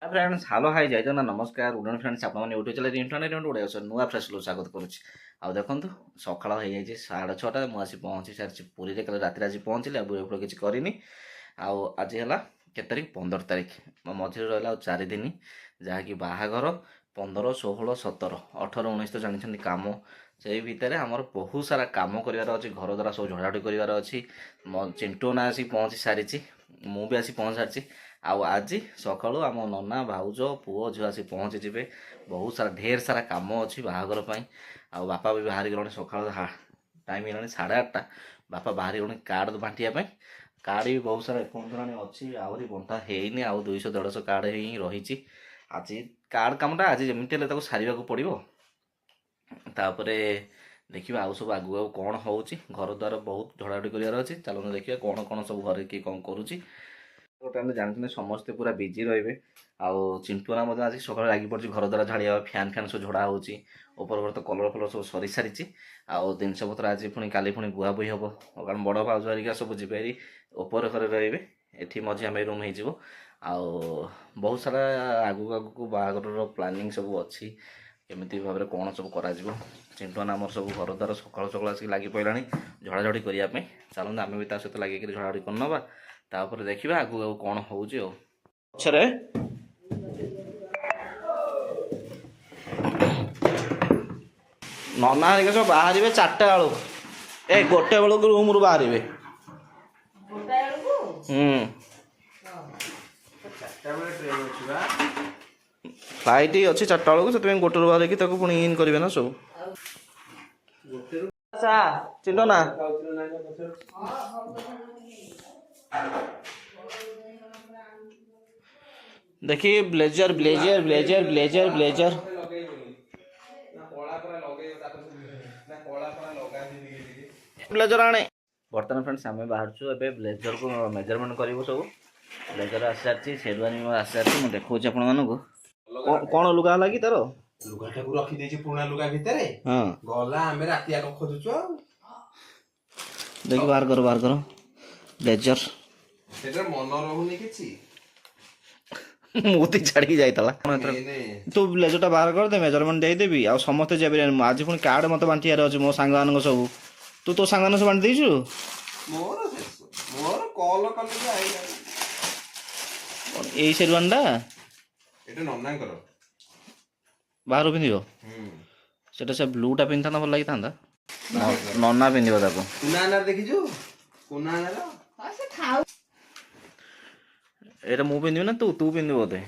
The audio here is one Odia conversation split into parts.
फ्रेंड्स हेलो हाय जय जगन्नाथ नमस्कार उड़न फ्रेंड्स आपने यूट्यूब चैनल इंटरनेट उड़े नुआ फ्रेश स्वागत करुच्ची आउ देखो सकाल हो जाए 6:30 मुझे पहुँची सारी पुरी रे कल रात आज पहुँचली बुढ़े किसी करनी आज है के तारीख 15 तारीख मझे रहा 4 दिन जहाँकि बाहाघर 15, 16, 17, 18, 19 तो जानते कम से भितर आमर बहुत सारा कम करार अच्छी घर द्वारा सब झड़ाझड़ी करार अच्छी चिंटू ना आसी पहुँची सारी मुझे आसी पहुँच सारी आज सका आम नना भाउज पुओ झील आसी पहुँची बहुत सारा ढेर सारा कम अच्छी बाहाघर आ बापा भी बाहरी गले सका टाइम है 8:30 बापा बाहरी गले कार्ड बांटिया कार्ड भी बहुत सारा एपର୍ଯ୍ୟନ୍ତ अच्छी आहरी बंटा ହେଇନି ଆଉ 200-150 कार्ड ही रही आज कार्ड कामटा आज जमी सारे पड़ो तापर देखिए आउ सब आगू आगू कौन हो घर द्वार बहुत झड़ाझड़ी करार अच्छी चलो देखिए कौन कौन सब घर किए कौन करुच्ची टाइम जानते समस्ते पूरा बिजी रे आउ चिंटुना आज सकाल लगी पड़ी घर द्वारा झाड़िया फैन फैन सब झड़ा होपर तो कलर फलर सब सरी सारी आउ जिनस पत्र आज पुणी काली पुणी बुआ बुई हम कारण बड़ भाउज हरिका सब जी उपर घर रे ये मझी आम रूम हो बहुत सारा आगू आगू बाहाघर प्लानिंग सब अच्छी केमी भाव में कौन सब कर चिंटुना आम सब घर द्वार सका सका आसिक लगी पड़ा झड़ाझड़ी करने चलते आम भी सहित लगे झड़ाझड़ी करनवा तापर देखिए आगू आगू कौन हो पछरे नना हरिका सब बाहर 4टा बेलू ए 1टे बेलू रूम रू बाहर फ्लाइट अच्छी 4टा बेलू से 1टे बाहर की पुणी इन करेंगे ना सब चिंटू ना देखिए blazer blazer blazer blazer blazer blazer आने बर्तमान फ्रेंड्स आम बाहर ए ब्लेजर को मेजरमेंट करूँ सब ब्लेजर आसी सारी शेरवानी आसी सारी मुझे देखा आपको कौन लुगा है कि तार लुगाटा को रखी देछि पुराना लुगा भितरे हां गला हमें राती आक खोजुचो देखि बाहर करो ब्लेजर सेटर मन रहउनी किछि मोती छाड़ी जाइतला तू ब्लेजरटा बाहर कर दे मेजरमेंट दे देबी आ समस्त जेबे आज पुणी कार्ड मत बांटियार अछि मो सांग मानक सब तू तो सांग मानक बांटि देछु मोर कॉल कले आइला एई शेरवानडा एटा नन्ना करो बाहर पिंधिबो सेटा से ब्लूटा पिंधा भल लगी था नन्ना पिंधिबो ताको कुनानार देखिजु कुनानार हां से खाऊ एटा मु पिंधिबो ना तू पिंधिबो बोधे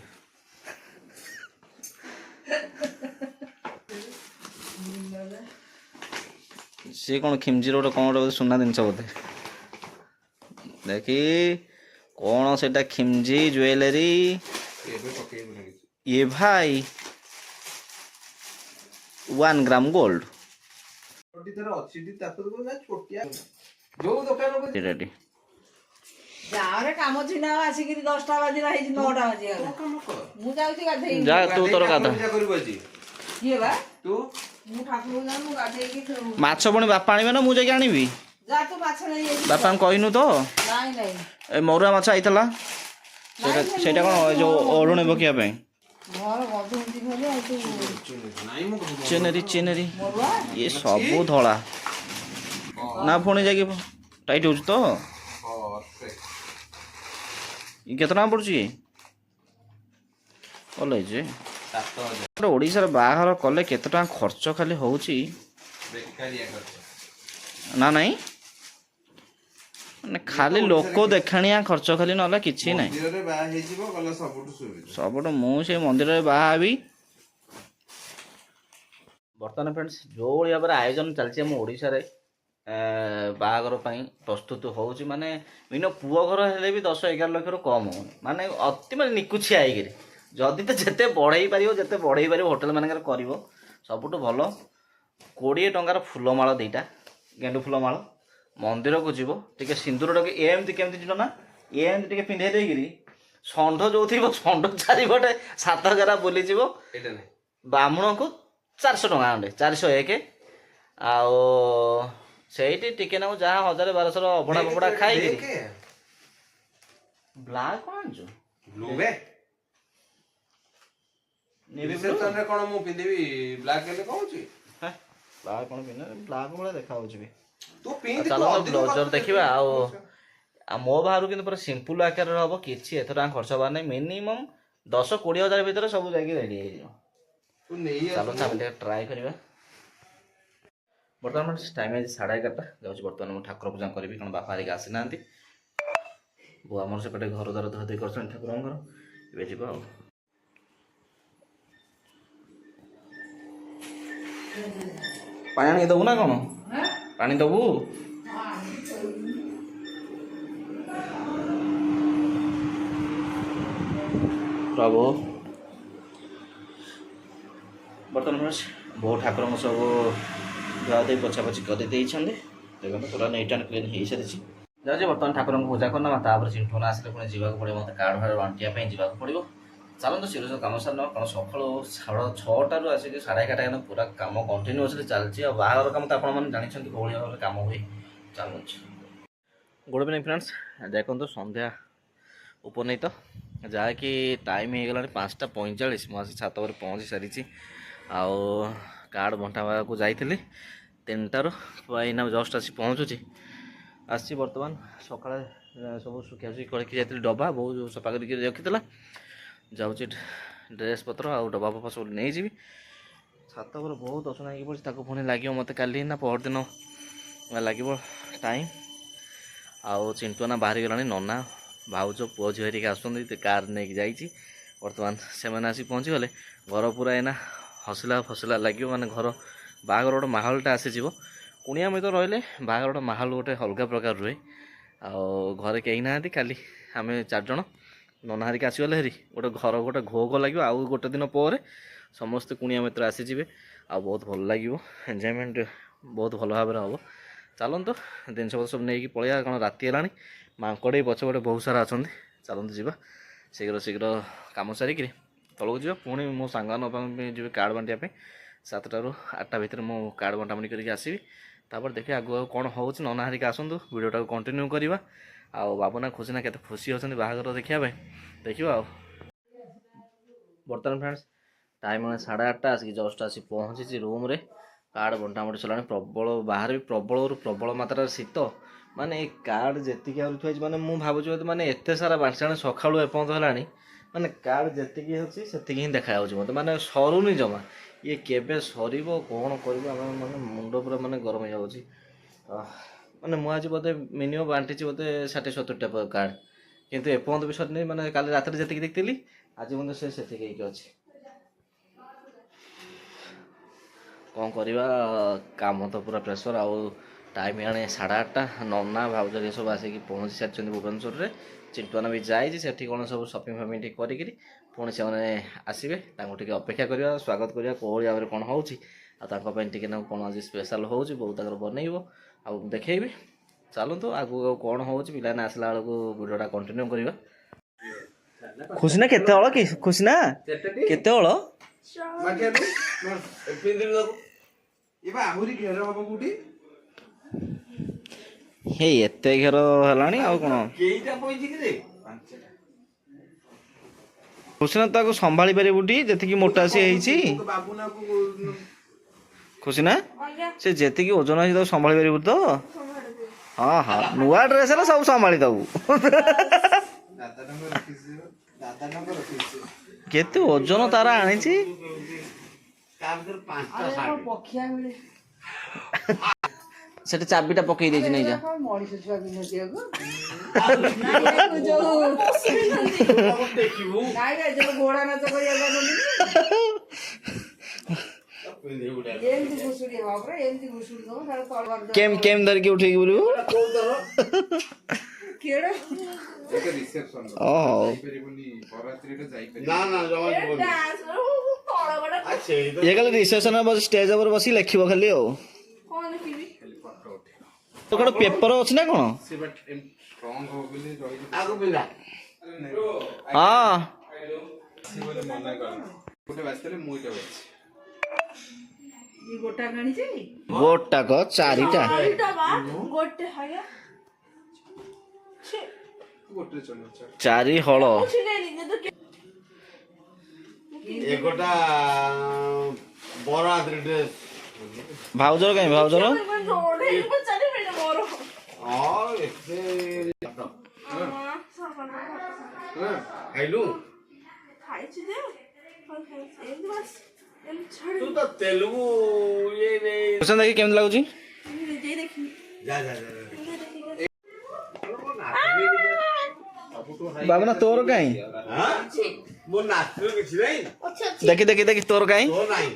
सी कौन खिमजी रोड कौन रोड सुना जिनस बोधे देखी कौन सेटा खिमजी ज्वेलरी ये भाई 1 ग्राम गोल्ड रेडी जारे काम छिना आसिक 10टा बाजी रही 9टा बाजी मु जाउती गाधेई जा तू तोर गाधा ये बा तू मु ठाकुर जा मु गाधेई की माछ पुणी बापा आनिबे ना मु जाके आनिबी जा तू माछ नहीं बापा कहनु तो नहीं नहीं ए मरुआ माछ आइतला सेटा कोन जो ओरुणे बकिया पे मोर बधु हिंदी भले आ तू चेनेरी चेनेरी ये सब धला ना पुणी जाके टाइट हो तो ये केतना पड़ुची कले जे 7000 ओडिसा रे बाहर कले केते टका खर्च खाली होउची ना नहीं माने खाली लोक देखाणिया खर्च खाली नला किछि नै मंदिर रे बाहा हे जीवो गला सबटो मु से मंदिर रे बाहा भी बर्तमान फ्रेंड्स जो भाई भाव आयोजन चलती आम ओडिशा रे बाहागर प्रस्तुत होउची माने बिना पुओ घर हेले भी 10-11 लाख रु कम हो माने अति माने निकुछिया आइगिरी जदि तो जेते बढ़ाई पारिबो जेते बढ़ाई पारिबो होटल मानकर करिवो सबटु भलो 20 टंकार फुलमाଳ दुईटा गेंडु फुलमाଳ मंदिर को जीव टे सिंदूर टे एमती केमती जीव ना एमती टे पिंधे देकिरी षंढ जो थी षंढ चारिपटे 7 घेरा बुलीज ब्राह्मण को 400 टका खंडे 401 आईटी टिके ना जहाँ 1000-1200 अबड़ा बबड़ा खाई ब्लैक कौन जो ब्लू बे ନେଭି ବ୍ଲୁ ରିସେପସନରେ କଣ ମୁଁ ପିନ୍ଧିବି ବ୍ଲାକ୍ ହେଲେ କହୁଛି ବ୍ଲାକ୍ କ'ଣ ପିନ୍ଧ ବ୍ଲାକ୍ ଭଳିଆ ଦେଖାଯାଉଛି ବି। ତୁ ପିନ୍ଧି ଚାଲ ବ୍ଲାଉଜର ଦେଖିବା। ଆଉ ମୋ ବାହାରୁ କିନ୍ତୁ ପୁରା ସିମ୍ପଲ ଆକାରରେ ହବ, କିଛି ଏଥର ଖର୍ଚ୍ଚ ହବାର ନାହିଁ। ମିନିମମ୍ 10-20 ହଜାର ଭିତରେ ସବୁ ଯାଇକି ରେଡି ହେଇଯିବ। ତୁ ନେଇ ଚାଲ ଆମେ ଟିକେ ଟ୍ରାଏ କରିବା। ବର୍ତ୍ତମାନ ଟାଇମ୍ ଆଜି 11:30 ଯାଉଛି। ବର୍ତ୍ତମାନ ମୁଁ ଠାକୁର ପୂଜା କରିବି, କାରଣ ବାପା ହେରିକା ଆସିନାହାନ୍ତି। ବୋଉ ଆମର ସେପଟେ ଘର ଦ୍ୱାର ଧୁଆଧୁଇ କରୁଛନ୍ତି ଠାକୁରଙ୍କର। ଏବେ ଯିବା ଆଉ। ପାଣି ଆଣିକି ଦେବୁ ନା କ'ଣ? ପାଣି ଦେବୁ? ପ୍ରଭୁ ବର୍ତ୍ତମାନ ବୋଉ ଠାକୁରଙ୍କ ସବୁ ଧୁଆଧୁଇ ପୋଛାପୋଛି କରିଦେଇଛନ୍ତି। ଦେଖନ୍ତୁ ପୁରା ନିଟ୍ ଆଣ୍ଡ କ୍ଲିନ୍ ହେଇସାରିଛି। ଯାଉଛି ବର୍ତ୍ତମାନ ଠାକୁରଙ୍କୁ ପୂଜା କରିନେବା, ତାପରେ ଚିଣ୍ଟୁନା ଆସିଲେ ପୁଣି ଯିବାକୁ ପଡ଼ିବ, ମୋତେ କାର୍ଡ଼ ଫାର୍ଡ଼ ବାଣ୍ଟିବା ପାଇଁ ଯିବାକୁ ପଡ଼ିବ। ଚାଲନ୍ତୁ ଶୀଘ୍ର କାମ ସାରିନେବା, କାରଣ ସକାଳୁ 6ଟାରୁ ଆସିକି 11:30 ପୁରା କାମ କଣ୍ଟିନ୍ୟୁଅସଲି ଚାଲିଛି। ଆଉ ବାହାଘର କାମ ତ ଆପଣମାନେ ଜାଣିଛନ୍ତି କୋଉଭଳି ଭାବରେ କାମ ହୁଏ। ଚାଲୁଛି। Good evening friends. ଦେଖନ୍ତୁ ସନ୍ଧ୍ୟା ଉପନୀତ, ଯାହାକି ଟାଇମ୍ ହେଇଗଲାଣି 5:45। ମୁଁ ଆସି ଛାତ ଉପରେ ପହଞ୍ଚି ସାରିଛି। ଆଉ କାର୍ଡ଼ ବଣ୍ଟାବାକୁ ଯାଇଥିଲି 3ଟାରୁ, ଏଇନା ଜଷ୍ଟ ଆସି ପହଞ୍ଚୁଛି। ଆସିଛି ବର୍ତ୍ତମାନ। ସକାଳେ ସବୁ ଶୁଖିଆଶୁଖି କରିକି ଯାଇଥିଲି, ଡବା ବୋଉ ସଫା କରିକି ରଖିଥିଲା। ଯାଉଛି ଡ୍ରେସ୍ ପତ୍ର ଆଉ ଡବା ଫବା ସବୁ ନେଇଯିବି। ଛାତ ଉପରେ ବହୁତ ଅସନା ହେଇକି ପଡ଼ିଛି, ତାକୁ ପୁଣି ଲାଗିବ ମୋତେ କାଲି ନା ପହରଦିନ ଲାଗିବ ଟାଇମ୍। ଆଉ ଚିଣ୍ଟୁନା ବାହାରିଗଲାଣି, ନନା ଭାଉଜ ପୁଅ ଝିଅ ହେରିକା ଆସୁଛନ୍ତି, କାର୍ ନେଇକି ଯାଇଛି। ବର୍ତ୍ତମାନ ସେମାନେ ଆସି ପହଞ୍ଚିଗଲେ ଘର ପୁରା ଏଇନା ହସିଲା ଫସିଲା ଲାଗିବ, ମାନେ ଘର ବାହାଘର ଗୋଟେ ମାହୋଲଟା ଆସିଯିବ। କୁଣିଆ ମିତ୍ର ରହିଲେ ବାହାଘର ଗୋଟେ ମାହୋଲ ଗୋଟେ ଅଲଗା ପ୍ରକାର ରୁହେ। ଆଉ ଘରେ କେହି ନାହାନ୍ତି, ଖାଲି ଆମେ 4 ଜଣ। ନନା ହେରିକା ଆସିଗଲେ ହେରି, ଗୋଟେ ଘର ଗୋଟେ ଘୋ ଘୋ ଲାଗିବ। ଆଉ ଗୋଟେ ଦିନ ପରେ ସମସ୍ତେ କୁଣିଆ ମିତ୍ର ଆସିଯିବେ, ଆଉ ବହୁତ ଭଲ ଲାଗିବ। ଏନ୍ଜୟମେଣ୍ଟ ବହୁତ ଭଲ ଭାବରେ ହେବ। ଚାଲନ୍ତୁ ଜିନିଷପତ୍ର ସବୁ ନେଇକି ପଳେଇବା, କାରଣ ରାତି ହେଲାଣି। ମାଙ୍କଡ଼ ଏଇ ପଛପଟେ ବହୁତ ସାରା ଅଛନ୍ତି। ଚାଲନ୍ତୁ ଯିବା ଶୀଘ୍ର କାମ ସାରିକିରି ତଳକୁ ଯିବା। ପୁଣି ମୋ ସାଙ୍ଗମାନଙ୍କ ପାଇଁ ଯିବି କାର୍ଡ଼ ବାଣ୍ଟିବା ପାଇଁ। 7ଟାରୁ 8ଟା ଭିତରେ ମୁଁ କାର୍ଡ଼ ବଣ୍ଟାବଣ୍ଟି କରିକି ଆସିବି। ତାପରେ ଦେଖିବା ଆଗକୁ କ'ଣ ହେଉଛି। ନନା ହେରିକା ଆସନ୍ତୁ, ଭିଡ଼ିଓଟାକୁ କଣ୍ଟିନ୍ୟୁ କରିବା। ଆଉ ବାବୁନା ଖୁସିନା କେତେ ଖୁସି ଅଛନ୍ତି ବାହାଘର ଦେଖିବା ପାଇଁ, ଦେଖିବା ଆଉ। ବର୍ତ୍ତମାନ ଫ୍ରେଣ୍ଡସ୍ ଟାଇମ୍ 8:30, ଆସିକି ଜଷ୍ଟ ଆସି ପହଞ୍ଚିଛି ରୁମ୍ରେ। କାର୍ଡ଼ ବଣ୍ଟାବଣ୍ଟି ସରିଲାଣି। ପ୍ରବଳ ବାହାରେ ବି ପ୍ରବଳରୁ ପ୍ରବଳ ମାତ୍ରାରେ ଶୀତ। ମାନେ ଏଇ କାର୍ଡ଼ ଯେତିକି ଆହୁରି ଥୁଆ ହେଇଛି, ମାନେ ମୁଁ ଭାବୁଛି ମାନେ ଏତେ ସାରା ବାଣ୍ଟିଲାଣି ସକାଳୁ ଏପର୍ଯ୍ୟନ୍ତ ହେଲାଣି, ମାନେ କାର୍ଡ଼ ଯେତିକି ହେଉଛି ସେତିକି ହିଁ ଦେଖାଯାଉଛି ମୋତେ, ମାନେ ସରୁନି ଜମା। ଇଏ କେବେ ସରିବ, କ'ଣ କରିବ, ଆମେ ମାନେ ମୁଣ୍ଡ ପୁରା ମାନେ ଗରମ ହେଇଯାଉଛି। ମାନେ ମୁଁ ଆଜି ବୋଧେ ମିନିମମ୍ ବାଣ୍ଟିଛି ବୋଧେ 60-70ଟା କାର୍ଡ଼, କିନ୍ତୁ ଏପର୍ଯ୍ୟନ୍ତ ବି ସରିନି। ମାନେ କାଲି ରାତିରେ ଯେତିକି ଦେଖିଥିଲି ଆଜି ମଧ୍ୟ ସେତିକି ହେଇକି ଅଛି। କ'ଣ କରିବା, କାମ ତ ପୁରା ପ୍ରେସର। ଆଉ ଟାଇମ୍ ଆଣେ 8:30। ନନା ଭାଉଜ ସବୁ ଆସିକି ପହଞ୍ଚି ସାରିଛନ୍ତି ଭୁବନେଶ୍ୱରରେ। ଚିଣ୍ଟୁଆନା ବି ଯାଇଛି ସେଠି, କ'ଣ ସବୁ ସପିଂ ଫପିଂ ଟିକେ କରିକିରି ପୁଣି ସେମାନେ ଆସିବେ। ତାଙ୍କୁ ଟିକେ ଅପେକ୍ଷା କରିବା, ସ୍ୱାଗତ କରିବା କୋଉଭଳି ଭାବରେ କ'ଣ ହେଉଛି। ଆଉ ତାଙ୍କ ପାଇଁ ଟିକେ ନା କ'ଣ ଆଜି ସ୍ପେଶାଲ୍ ହେଉଛି, ବୋଉ ତାଙ୍କର ବନେଇବ ଆଉ ଦେଖେଇବି। ଚାଲନ୍ତୁ ଆଗକୁ କ'ଣ ହେଉଛି, ପିଲାମାନେ ଆସିଲା ବେଳକୁ ଭିଡ଼ିଓଟା କଣ୍ଟିନ୍ୟୁ କରିବା। ଖୁସିନା କେତେ ହଳ କି? ଖୁସିନା କେତେ ହଳ? ଆହୁରି ଘେର ହବ କୋଉଠି? ହେଇ ଏତେ ଘେର ହେଲାଣି ଆଉ କ'ଣ? ଖୁସିନା ତାକୁ ସମ୍ଭାଳି ପାରିବୁଟି, ଯେତିକି ମୋଟା ସିଏ ହେଇଛି। ଖୁସିନା ସେ ଯେତିକି ଓଜନ ହେଇଛି ତାକୁ ସମ୍ଭାଳି ପାରିବୁ ତ? ହଁ ନୂଆ ଡ୍ରେସ୍ ହେଲେ ସବୁ ସମ୍ଭାଳି ଦବୁ। କେତେ ଓଜନ ତାର ଆଣିଛି। ସେଠି ଚାବିଟା ପକେଇ ଦେଇଛି, ନେଇଯା। କେମ ଧରିକି ଉଠେଇକି ବୁଲିବୁ। ଇଏ ଖାଲି ରିସେପସନ ଷ୍ଟେଜ ଉପରେ ବସି ଲେଖିବ ଖାଲି। ଆଉ ତ କ'ଣ ପେପର ଅଛି ନା କ'ଣ? ଗୋଟାକ 4ଟା। ଚାରି ହଳ। ଏକଟା ବର ହାତରେ ଡ୍ରେସ୍ ଭାଉଜର କାଇଁ ଭାଉଜର ଏତେ ଖାଇଲୁ ତୁ ତ ତେଲୁଗୁ ଇଏ ଦେଖି କେମିତି ଲାଗୁଛି ଯା ଯା ଯା ବାବୁନା ତୋର କାଇଁ ମୋ ନାଚିର କିଛି ନାହିଁ ଦେଖି ଦେଖି ଦେଖି ତୋର କାଇଁ ତୋ ନାହିଁ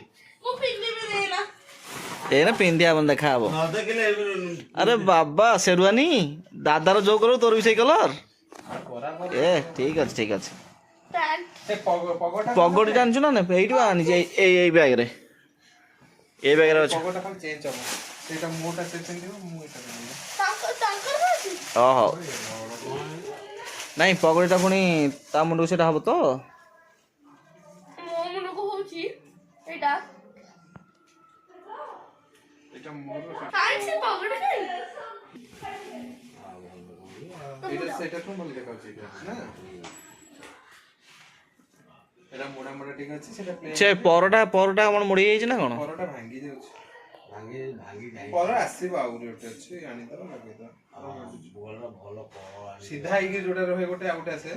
ଏଇନା ପିନ୍ଧି ହବନି ଦେଖା ହବ ନ ଦେଖିଲେ ଆରେ ବାବା ସେରୁଆନି ଦାଦାର ଯୋଉ କଲର ତୋର ବି ସେଇ କଲର ଏ ଠିକ ଅଛି ଠିକ ଅଛି ପଗଡି ଜାଣିଛୁ ନା ଏଇଠି ଆଣିଛି ଏଇ ବ୍ୟାଗରେ ଏଇ ବ୍ୟାଗରେ ଅଛି ପଗଟା ଖାଲି ଚେଞ୍ଜ ହବ ସେଇଟା ମୋଟା ସେ ପିନ୍ଧିବ ମୁଁ ଏଟା ପିନ୍ଧିବି ଓହୋ ନାଇଁ ପଗଡିଟା ପୁଣି ତା ମୁଣ୍ଡକୁ ସେଇଟା ହବ ତ ମୋ ମୁଣ୍ଡକୁ ହଉଛି ଏଇଟା ଏଟା ମୋର କାଇଁ ସେ ପଗଡ କାଇଁ ଏଟା ସେଟା ତ ଭଲ ଦେଖାଉଛି ଏଟା ନା ଏଟା ମୋଡା ମୋଡା ଠିକ ଅଛି ସେଟା ପ୍ଲେନ ସେ ପରଟା ଆମର ମୋଡ଼ି ଯାଇଛି ନା କଣ ପରଟା ଭାଙ୍ଗି ଯାଉଛି ଭାଙ୍ଗି ଭାଙ୍ଗି ଯାଇ ପର ଆସିବ ଆହୁରି ଗୋଟେ ଅଛି ଆଣିଦବ ଲଗେଇଦବ ଭଲ ପର ସିଧା ହେଇକି ଯୋଉଟା ରହେ ଗୋଟେ ଆଉ ଗୋଟେ ଆସେ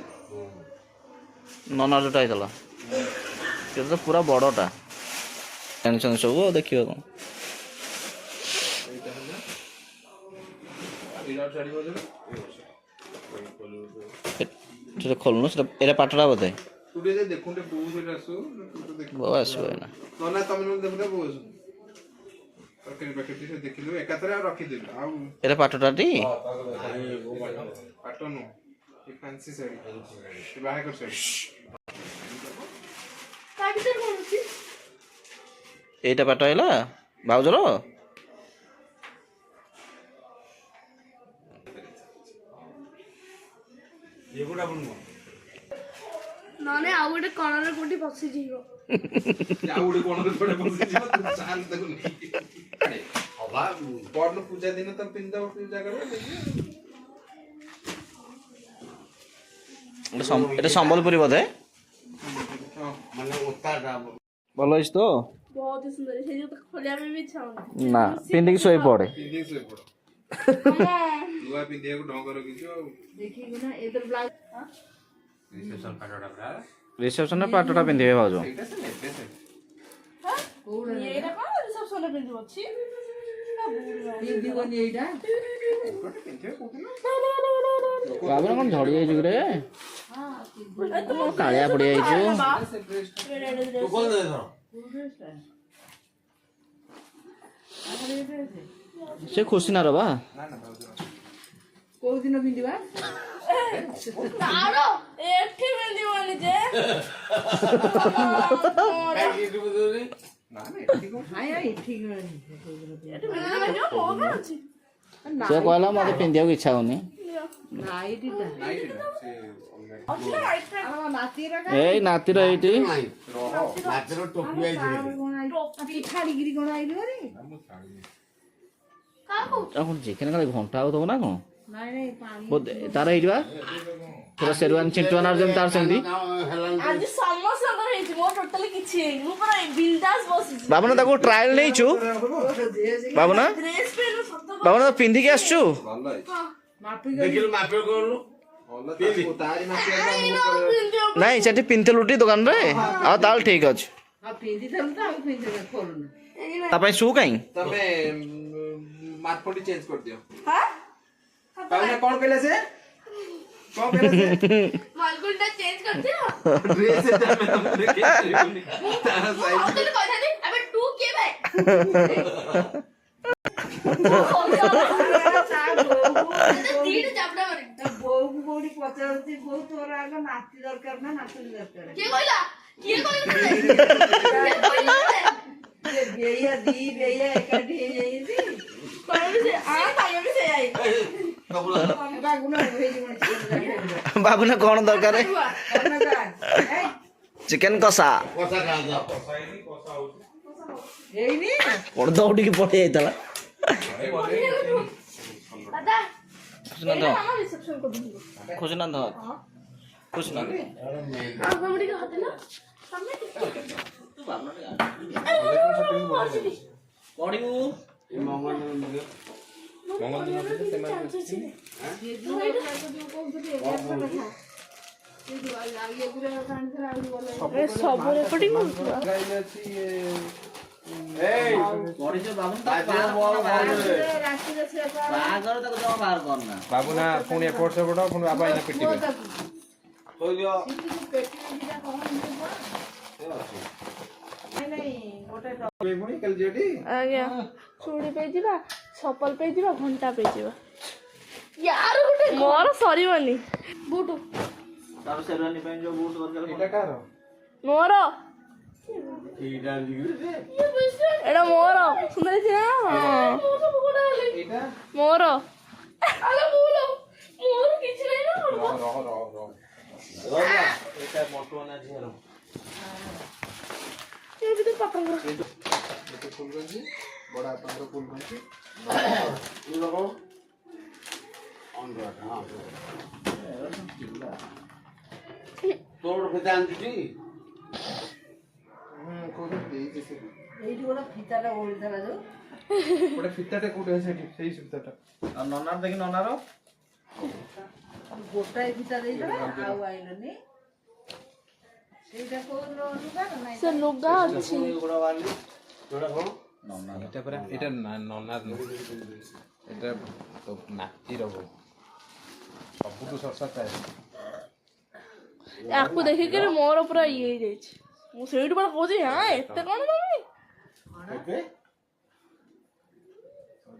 ନନା ଯୋଉଟା ହେଇଥିଲା ସେଟା ତ ପୁରା ବଡଟା ଜାଣିଛନ୍ତି ସବୁ ଆଉ ଦେଖିବ କଣ ଏଇଟା ହେଲା ଏଇଟା ଛାଡିବ ଯେ ସେଟା ଖୋଲୁନ ସେଟା ଏଇଟା ପାଟଟା ବୋଧେ ତୁ ଟିକେ ଦେଖୁంటే ବୋଉ ସେଟା ଆସୁ ତୁ ତ ଦେଖ ବୋଉ ଆସିବ ଏଇନା ନନା ତମେ ନହେଲେ ଦେଖୁଟା ବୋଉ ଆସୁ ତରକାରୀ ପ୍ୟାକେଟ ସେ ଦେଖିଲୁ ଏକାଥରେ ଆଉ ରଖିଦେଲୁ ଆଉ ଏଇଟା ପାଟଟାଟି ପାଟ ନୁହଁ ଏ ଫ୍ୟାନ୍ସି ଶାଢ଼ୀ ଏ ବାହାଘର ଶାଢ଼ୀ ତା ଭିତରେ କଣ ଅଛି ଏଇଟା ପାଟ ହେଲା ଭାଉଜର ଏଗୁଡ଼ା ବୁଣିବ ନହେଲେ ଆଉ ଗୋଟେ କଣରେ କୋଉଠି ବସିଯିବ ଆଉ ଗୋଟେ କଣରେ ପଡେ ବସିଯିବ ତୁ ଚାଲ ତାକୁ ନେଇକି ହବା ପରଦିନ ପୂଜା ଦିନ ତ ପିନ୍ଧିଦବ ପୂଜା କରିବ ଏଟା ସମ୍ବଲପୁରୀ ବୋଧେ ମାନେ ଓତାଟା ଭଲ ହେଇଛି ତ ବହୁତ ସୁନ୍ଦର ସେଇ ଯୋଉ ଖୋଲିବା ପାଇଁ ବି ଇଚ୍ଛା ହଉନି ନା ପିନ୍ଧିକି ଶୋଇ ପଡେ ପିନ୍ଧିକି ଶୋଇପଡ ନୂଆ ପିନ୍ଧିବାକୁ ଢଙ୍ଗ ରଖିଛୁ ଆଉ ରିସେପସନରେ ପାଟଟା ପିନ୍ଧିବେ ଭାଉଜ ସେଇଟା ସେ ନେବେ ସେ ଏଇଟା କଣ ରିସେପସନରେ ପିନ୍ଧିବ ଅଛି ଗୋଟେ ପିନ୍ଧିବେ କୋଉଦିନ ବାବୁନା କଣ ଝଡି ଯାଇଛୁ କିରେ କାଳିଆ ପଡି ଯାଇଛୁ ସେ ଡ୍ରେସ ତୁ କୋଉ ଦେ ଧର ସେ ଖୁସି ନା ରବା ନା ନା ଭାଉଜ କୋଉଦିନ ପିନ୍ଧିବା ତାର ଏଠି ପିନ୍ଧିବନି ଯେ କାହିଁକି ଏଠି ବୁଝୁନି ନା ନା ଏଠି କଣ ହାଇ ହାଇ ଠିକ ଏଠି ପିନ୍ଧିଲେ ଭାଇ ମୋ କଣ ଅଛି ସେ କହିଲା ମତେ ପିନ୍ଧିବାକୁ ଇଚ୍ଛା ହଉନି ନାଇଟିଟା ନାଇଁ ସେ ଅଲଗା ଅଛି ନା white ଟା? ଆମ ନାତିର ଏଇ ନାତିର ଏଇଠି ନାହିଁ ରହ ନାଚର ଟୋପି ଆଇଛି ଛାଡିକିରି କଣ ଆଇଲୁ ଆରେ ମୁଁ ଛାଡ଼ିବି କାହାକୁ କଣ ଚିକେନ କାଳେ ଘଣ୍ଟା ହଉଥିବ ନା କଣ ନାଇଁ ନାଇଁ ପାଣି ତାର ହେଇଯିବା ପୁରା ସେରୁଆନ ଚିଣ୍ଟୁଆନାର ଯେମିତି ତାର ସେମିତି ହେଲାନି ଆଜି ସମସ୍ତଙ୍କର ହେଇଛି ମୋର ଟୋଟାଲି କିଛି ହେଇନି ମୁଁ ପୁରା ବିନ୍ଦାସ ବସିଛି ବାବୁନା ତାକୁ ଟ୍ରାଏଲ ନେଇଛୁ ବାବୁନା ଡ୍ରେସ ପେନ୍ ସତ ବାବୁନା ପିନ୍ଧିକି ଆସିଛୁ ଭଲ ହେଇଛି ମାପି ଦେଖିଲୁ ମାପିବ କରୁ ଭଲ ତାକୁ ତାରି ମାସିଆ ନାଇଁ ସେଠି ପିନ୍ଧିଥିଲୁ ଟି ଦୋକାନରେ ଆଉ ତାହେଲେ ଠିକ ଅଛି ଆଉ ପିନ୍ଧିଥାନ୍ତୁ ତ ଆଉ ପିନ୍ଧିବେ ଖୋଲୁନା ତା ପାଇଁ ସୁ କାଇଁ ତମେ ମାର୍କଟି ଚେଞ୍ଜ କରିଦିଅ ହଁ ପାଉନା କଣ କହିଲା ସେ କଣ କହିଲା ସେ ମାଲଗୁଲଟା ଚେଞ୍ଜ କରିଦିଅ ଡ୍ରେସ ଆମେ ତମକୁ ଦେଖେଇ ପାରିବୁନି ତାର ମୁଁ ସାଇଜ ଭାବୁଥିଲି କହିଥାନ୍ତି ଆବେ ତୁ କିଏ ବେ ଦିଟା ଚାପଡ଼ା ମାରି ବୋଉକୁ କୋଉଠି ପଚାରୁଛି ବୋଉ ତୋର ଆଗ ନାତି ଦରକାର ନା ନାତୁଣୀ ଦରକାର କିଏ କହିଲା କିଏ କହିଲା ତତେ? କିଏ କହିଲା ତତେ? ବେଇଆ ଦି ବେଇଆ ଏକାଠି ହେଇଯାଇଛି ତମେ ବି ସେ ତମେ ବି ସେଇଆ ହିଁ। ବାଗୁଣ ହେଇଯିବ ବାବୁନା କଣ ଦରକାର ଚିକେନ କଷା କଥା ଖାଆନ୍ତି ହେଇନି କଣ ଦୌଡ଼ିକି ପଳେଇ ଯାଇଥିଲା ଦାଦା ଖୁସିନାଥ ମାମା ରିସେପସନ କରିଦେଇଥିଲୁ ଖୁସିନାଥ ଖୁସିନାଥ ଆଉ ତମେ ଟିକେ ହାତେ ନା ତମେ ପଢିବୁ ଏ ମଙ୍ଗଳ ଦିନ ସବୁ ରେକର୍ଡିଂ ପଢିଛୁ ବାବୁ ରାତିରେ ବାହାଘର ତାକୁ ଜମା ବାହାର କରନା। ବାବୁ ନା ପୁଣି ଏପଟ ସେପଟ ପୁଣି ବାବା ଏଇନା ପିଟିବେ। ପୁଣି କାଲି ଯିବେଟି? ଆଜ୍ଞା ଚୁଡ଼ି ପେଇଯିବା ଚପଲ ପେଇଯିବା ଘଣ୍ଟା ପେଇଯିବା यार ଗୋଟେ ମୋର ସରିବନି ବୁଟ ତାର ସେରୱାନୀ ପାଇଁ ଯୋଉ ବୁଟ ଦରକାର ଏଇଟା କାହାର? ମୋର ଏଇଟା ଦିଗରେ ଏଟା ମୋର ସୁନ୍ଦର ଅଛି ନା ଏଇଟା ମୋର ଆରେ ମୋର ମୋର କିଛି ନାହିଁ ନା ରହ ରହ ରହ ରହ। ଏଇଟା ମଟୁଆନା ଝିଅର ଏ ବି ତ ପାପାଙ୍କର ଗୋଟେ ଫୁଲ ଗଞ୍ଜି ବଡ ବାପାଙ୍କର ଫୁଲ ଗଞ୍ଜି ଏ ବାବୁ ଅଣ୍ଡା ହଁ ତୋର କେତେ ଆଣିଛି କୋଉଠି ଦେଇଛି ସେ ଏଇଠି ଗୋଟେ ଫିତାଟା ଓଳିଥିଲା ଯୋଉ ଗୋଟେ ଫିତାଟେ କୋଉଠି ଅଛି ସେଠି ସେଇ ଫିତାଟା ଆଉ ନନାର ଦେଖି ନନାର ଗୋଟାଏ ଫିତା ଦେଇଥିଲା ଆଉ ଆଇଲନି ସେଇଟା କୋଉ ଲୁଗା ନାଇଁ ସେ ଲୁଗା ଅଛି ଗୋଡ ବାଲି ଗୋଡ କଣ ନନାର ଏଇଟା ପରା ଏଇଟା ନନା ଏଇଟା ତ ନାତିର ବୋଉ ସବୁଠୁ ଶସ୍ତା ଥାଏ ୟାକୁ ଦେଖିକିରି ମୋର ପୁରା ଇଏ ହେଇଯାଇଛି ମୁଁ ସେଇଠୁ ପୁରା କହୁଛି ହଁ ଏତେ କଣ ତମେ କେତେ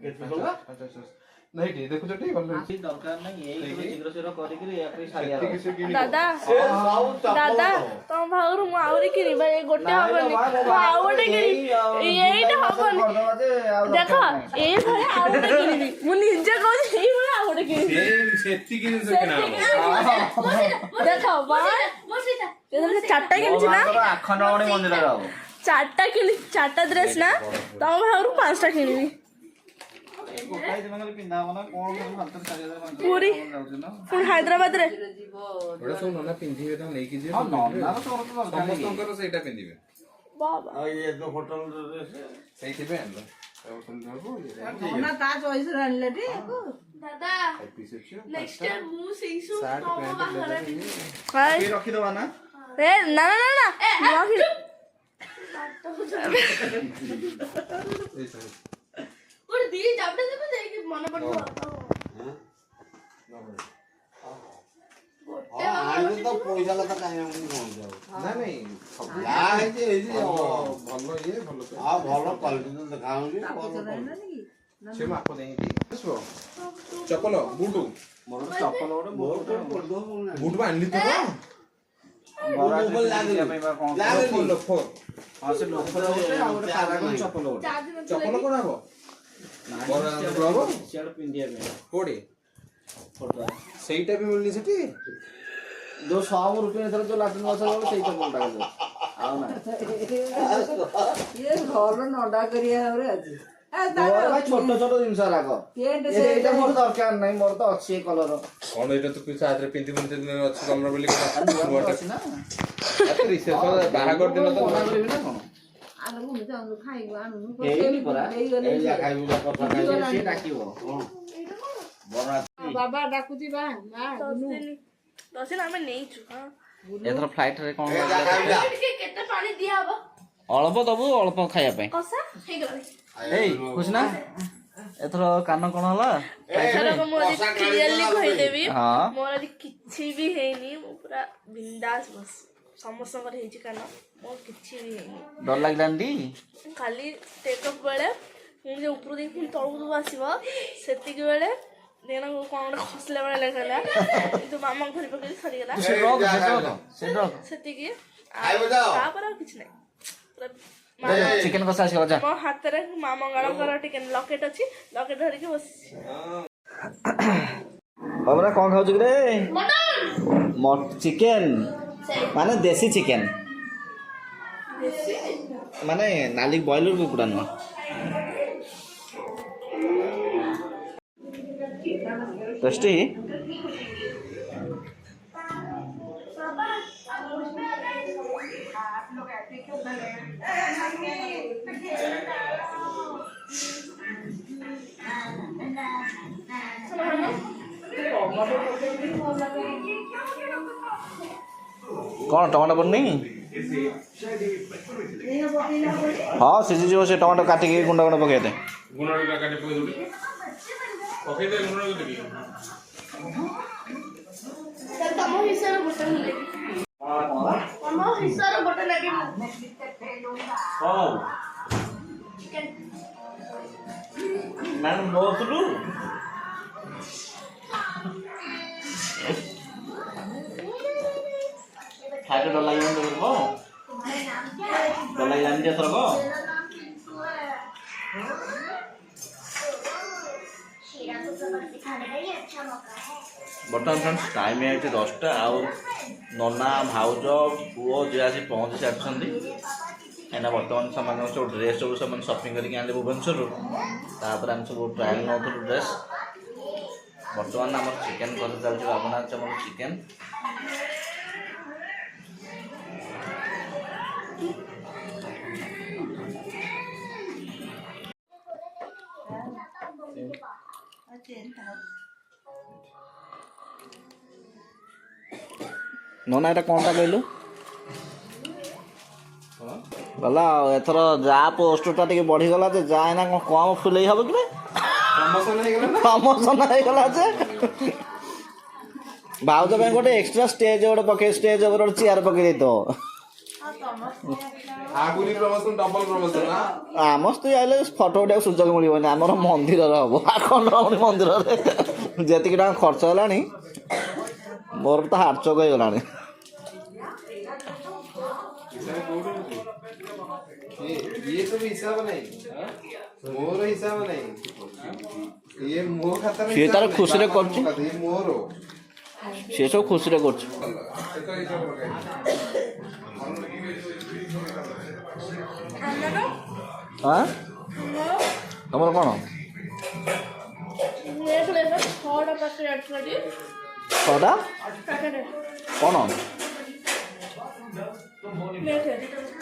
କେତେ ଟଙ୍କା ନାଇଁ ଟିକେ ଦେଖୁଛ ଟିକେ ଭଲ କିଛି ଦରକାର ନାହିଁ ଏଇ ଶୀଘ୍ର ଶୀଘ୍ର କରିକିରି ୟାକୁ ସାରିବାର ସେତିକି ସେ କିଣିବ। ଦାଦା ସବୁ ଦାଦା ତମ ଭାଗରୁ ମୁଁ ଆହୁରି କିଣିବା ଏଇ ଗୋଟେ ହବନି ମୁଁ ଆଉ ଗୋଟେ କିଣିବି ଏଇଟା ହବନି ଦେଖ ଏଇଭଳିଆ ଆଉ ଗୋଟେ କିଣିବି ମୁଁ ନିଜେ କହୁଛି ଏଇଭଳିଆ ଆଉ ଗୋଟେ କିଣିବି ସେତିକି ଜିନିଷ କିଣା ହବ। ଦେଖ ଚାରିଟା କିଣିଛି ନା ଆଖଣ୍ଡଳମଣି ମନ୍ଦିରରେ ହବ ଚାରିଟା ଡ୍ରେସ୍ ନା ତମ ଭାଗରୁ 5ଟା କିଣିବି ଗୋଟାଏ ଦିନ ଖାଲି ପିନ୍ଧା ହବ ନା କଣ ହାତରେ 4,000 ପୁରୀ ପୁଣି ହାଇଦ୍ରାବାଦରେ ଏଗୁଡ଼ା ସବୁ ନନା ପିନ୍ଧିବେ ନା ନେଇକି ଯିବେ ହଁ ସବୁ ପିନ୍ଧିବେ। ନନାର ତୋର ତ ଦରକାର ନାହିଁ। ସମସ୍ତଙ୍କର ସେଇଟା ପିନ୍ଧିବେ ବାବା ଆଉ ଇଏ ତ ହୋଟେଲ ସେଇଥିପାଇଁ ଆଣିଲ ନା ତା ଚଏସରେ ଆଣିଲେ ଟି ଦାଦା ପିସ୍ ଅଛି ନେକ୍ସଟ ଟାଇମ୍ ମୁଁ ସେଇ ସବୁ ସାର୍ଟ ତମ ପ୍ୟାଣ୍ଟ ବାହାରେ ବ୍ଲେଜର ଟିକେ ରଖିଦବା ନା ଏ ନା ନା ନା ନା ନୂଆ କିଣି ଗୋଟେ ଦି ଜାବଡା ଦେବେ ଯାଇକି ମନେ ପଡିବ ଆଣିଲେ ତ ପଇସା ଲତା କାହିଁ ଆମକୁ କଣ ଯାଉ ନା ନାଇଁ ସବୁ ଯାହା ହେଇଛି ହେଇଛି ଭଲ ଇଏ ଭଲ ଆଉ ଭଲ କ୍ୱାଲିଟି ତ ଦେଖା ହଉଛି ସେ ମାପ ଦେଇକି ଆସିବ ଚପଲ ବୁଟୁ ମୋର ଚପଲ ଗୋଟେ ବୁଟ ବା ଆଣିଲି ତୁ ଲୋଫର ହଁ ସେ ଲୋକର ଗୋଟେ ଆଉ ଗୋଟେ ପାରାଗନ ଚପଲ ଗୋଟେ ଚପଲ କଣ ହବ ହବ ସିଆଡେ ପିନ୍ଧିବା ପାଇଁ କୋଉଠି ଫଟୋ ସେଇଟା ବି ମିଳୁନି ସେଠି ଯୋଉ 100 ରୁପିଆ ଏଥର ଯୋଉ ଲାଟିନ୍ ବସା ହବ ସେଇ ଚପଲଟା ଆଉ ନା ଇଏ ଭଲ ନଣ୍ଡା କରିବା ଭାବରେ ଅଛି ମୋର ଭାଇ ଛୋଟ ଛୋଟ ଜିନିଷ ରାଗ ଏଇଟା ମୋର ଦରକାର ନାହିଁ ମୋର ତ ଅଛି ଏ କଲର କଣ ଏଇଟା ତୁ କିଛି ଆଦରେ ପିନ୍ଧିବୁନି ସେଦିନ ଅଛି କଲର ବୋଲି ଅଛି ନା ବାହାଘର ଦିନ ତ ମନା କରିବି ନା କଣ ଆଣୁନୁ ଯାଉନୁ ଖାଇବୁ ଆଣୁନୁ ହେଇନି ପରା ହେଇଗଲେ ଏଇଆ ଖାଇବୁ କଥା ଖାଇବୁ ସିଏ ଡାକିବ ବାବା ଡାକୁଛି ବା 10 ଦିନ ଆମେ ନେଇଛୁ ହଁ ଏଥର ଫ୍ଲାଇଟରେ କଣ ଟିକେ କେତେ ପାଣି ଦିଆହବ ଅଳ୍ପ ଦବୁ ଅଳ୍ପ ଖାଇବା ପାଇଁ କଷା ହେଇଗଲା ଏଇ ଖୁସି ନା ଏଥର କାନ କଣ ହେଲା ଏଥରକ ମୁଁ ଆଜି କ୍ଲିୟରଲି କହିଦେବି ହଁ ମୋର ଆଜି କିଛି ବି ହେଇନି ମୁଁ ପୁରା ବିନ୍ଦାସ ବସ ସମସ୍ତଙ୍କର ହେଇଛି କାନ ମୋର କିଛି ବି ହେଇନି ଡର ଲାଗିଲାନି ଖାଲି ଟେକଅପ୍ ବେଳେ ମୁଁ ଯେ ଉପରୁ ଦେଇକି ପୁଣି ତଳକୁ ଆସିବ ସେତିକି ବେଳେ ଦେନ କଣ ଗୋଟେ ଖସିଲା ବେଳେ ଲାଗିଲା କିନ୍ତୁ ମାମା ଧରି ପକେଇ ସରିଗଲା ସେତିକି ତାପରେ ଆଉ କିଛି ନାହିଁ ପୁରା ଚିକେନ କଷା ଆସିବ ଯା ମୋ ହାତରେ ମା ମଙ୍ଗଳଙ୍କର ଟିକେ ଲକେଟ ଅଛି ଲକେଟ ଧରିକି ବସିଛି ବାବୁରା କଣ ଖାଉଛୁ କି ରେ ଚିକେନ ମାନେ ଦେଶୀ ଚିକେନ ମାନେ ନାଲି ବଏଲର କୁକୁଡ଼ା ନୁହଁ टेस्टी କ'ଣ ଟମାଟୋ ପଡ଼ୁନି? ହଁ ସିଝିଯିବ ସେ ଟମାଟୋ କାଟିକି ଗୁଣ୍ଡ ଗୁଣ୍ଡ ପକେଇଦେ। ତମ ହିସାବରେ ଗୋଟେ ନେବି। ତମ ହିସାବରେ ଗୋଟେ ନେବି ମୁଁ। ମ୍ୟାଡ଼ାମ ବହୁଥିଲୁ ଖାଇତେ ଡର ଲାଗିବନି ତ ଡର ଲାଗିଲାନି ଯେ ଏଥରକ। ବର୍ତ୍ତମାନ ଫ୍ରେଣ୍ଡସ୍ ଟାଇମ୍ ହେଇଛି 10ଟା ଆଉ ନନା ଭାଉଜ ପୁଅ ଯିଏ ଆସି ପହଞ୍ଚି ସାରିଛନ୍ତି। କାହିଁକିନା ବର୍ତ୍ତମାନ ସେମାନେ ସବୁ ଡ୍ରେସ୍ ସବୁ ସେମାନେ ସପିଂ କରିକି ଆଣିଲେ ଭୁବନେଶ୍ୱରରୁ। ତାପରେ ଆମେ ସବୁ ଟ୍ରାଏଲ୍ ନେଉଥିଲୁ ଡ୍ରେସ୍। ବର୍ତ୍ତମାନ ଆମର ଚିକେନ୍ କରି ଚାଲିଛି ବାବୁନା ଆମର ଚିକେନ୍। ନନା ଏଇଟା କ'ଣଟା କହିଲୁ? ଗଲା ଆଉ ଏଥର ଯା ପୋଷ୍ଟଟା ଟିକେ ବଢ଼ିଗଲା ଯେ ଯା ଏଇନା କ'ଣ କମ୍ ଫୁଲେଇ ହେବ କି? ପ୍ରମୋସନ୍ ହେଇଗଲା ଯେ ଭାଉଜ ପାଇଁ ଗୋଟେ ଏକ୍ସଟ୍ରା ଷ୍ଟେଜ୍ ଗୋଟେ ପକେଇ ଷ୍ଟେଜ୍ ଉପରେ ଗୋଟେ ଚେୟାର ପକେଇ ଦେଇଥିବ। ଆମ ସ୍ତ୍ରୀ ଆଇଲେ ଫଟୋ ଉଠିବାକୁ ସୁଯୋଗ ମିଳିବନି। ଆମର ମନ୍ଦିରରେ ହବ ଆଖଣ୍ଡଳମଣି ମନ୍ଦିରରେ। ଯେତିକି ଟଙ୍କା ଖର୍ଚ୍ଚ ହେଲାଣି ମୋର ତ ହାର୍ଟ ଚୋକ୍ ହେଇଗଲାଣି। ये सब हिसाब नहीं मोर हिसाब नहीं ये मो खाता में ସେ ତାର ଖୁସିରେ କରୁଛି। ये मोर ସେ ସବୁ ଖୁସିରେ କରୁଛି। ହଁ ତମର କ'ଣ? ଛଅଟା କ'ଣ?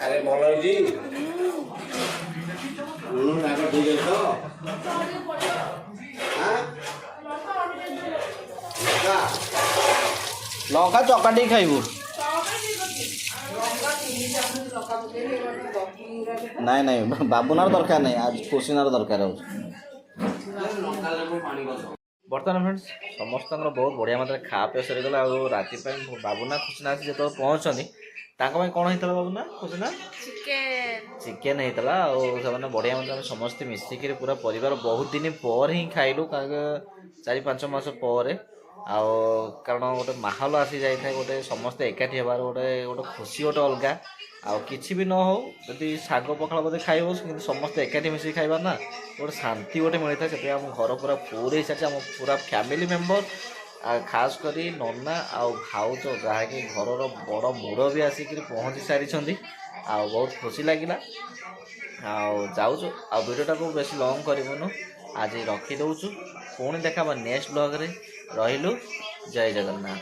ଆରେ ଭଲ ହେଇଛି ଲୁଣ ରାଗ ଠିକ୍ ଅଛି ତ? ଲଙ୍କା ଚକାଟିକି ଖାଇବୁ। ନାଇଁ ନାଇଁ ବାବୁନାର ଦରକାର ନାହିଁ ଆଜି ଖୁସିନାର ଦରକାର ହେଉଛି। ବର୍ତ୍ତମାନ ଫ୍ରେଣ୍ଡସ୍ ସମସ୍ତଙ୍କର ବହୁତ ବଢ଼ିଆ ମାତ୍ରାରେ ଖାଆ ପିଆ ସରିଗଲା। ଆଉ ରାତି ପାଇଁ ବାବୁନା ଖୁସିନା ଆସି ଯେତେବେଳେ ପହଞ୍ଚନ୍ତି ତାଙ୍କ ପାଇଁ କ'ଣ ହେଇଥିଲା ବାବୁନା ଖୁସିନା? ଚିକେନ୍ ହେଇଥିଲା। ଆଉ ସେମାନେ ବଢ଼ିଆ ମାତ୍ରାରେ ସମସ୍ତେ ମିଶିକିରି ପୁରା ପରିବାର ବହୁତ ଦିନ ପରେ ହିଁ ଖାଇଲୁ। 4-5 ମାସ ପରେ। ଆଉ କାରଣ ଗୋଟେ ମାହୋଲ ଆସିଯାଇଥାଏ ଗୋଟେ ସମସ୍ତେ ଏକାଠି ହେବାର ଗୋଟେ ଖୁସି ଗୋଟେ ଅଲଗା। ଆଉ କିଛି ବି ନ ହଉ ଯଦି ଶାଗ ପଖାଳ ବୋଧେ ଖାଇବ କିନ୍ତୁ ସମସ୍ତେ ଏକାଠି ମିଶିକି ଖାଇବା ନା ଗୋଟେ ଶାନ୍ତି ଗୋଟେ ମିଳିଥାଏ। ସେଥିପାଇଁ ଆମ ଘର ପୁରା ଫୁଲ୍ ହେଇସାରିଛି। ଆମ ପୁରା ଫ୍ୟାମିଲି ମେମ୍ବର ଖାସ୍ କରି ନନା ଆଉ ଭାଉଜ ଯାହାକି ଘରର ବଡ଼ ମୁରବି ଆସିକିରି ପହଞ୍ଚି ସାରିଛନ୍ତି। ଆଉ ବହୁତ ଖୁସି ଲାଗିଲା। ଆଉ ଯାଉଛୁ ଆଉ ଭିଡ଼ିଓଟାକୁ ବେଶୀ ଲଙ୍ଗ୍ କରିବୁନୁ ଆଜି ରଖିଦେଉଛୁ। ପୁଣି ଦେଖା ନେକ୍ସଟ ବ୍ଲଗ୍ରେ। ରହିଲୁ ଜୟ ଜଗନ୍ନାଥ।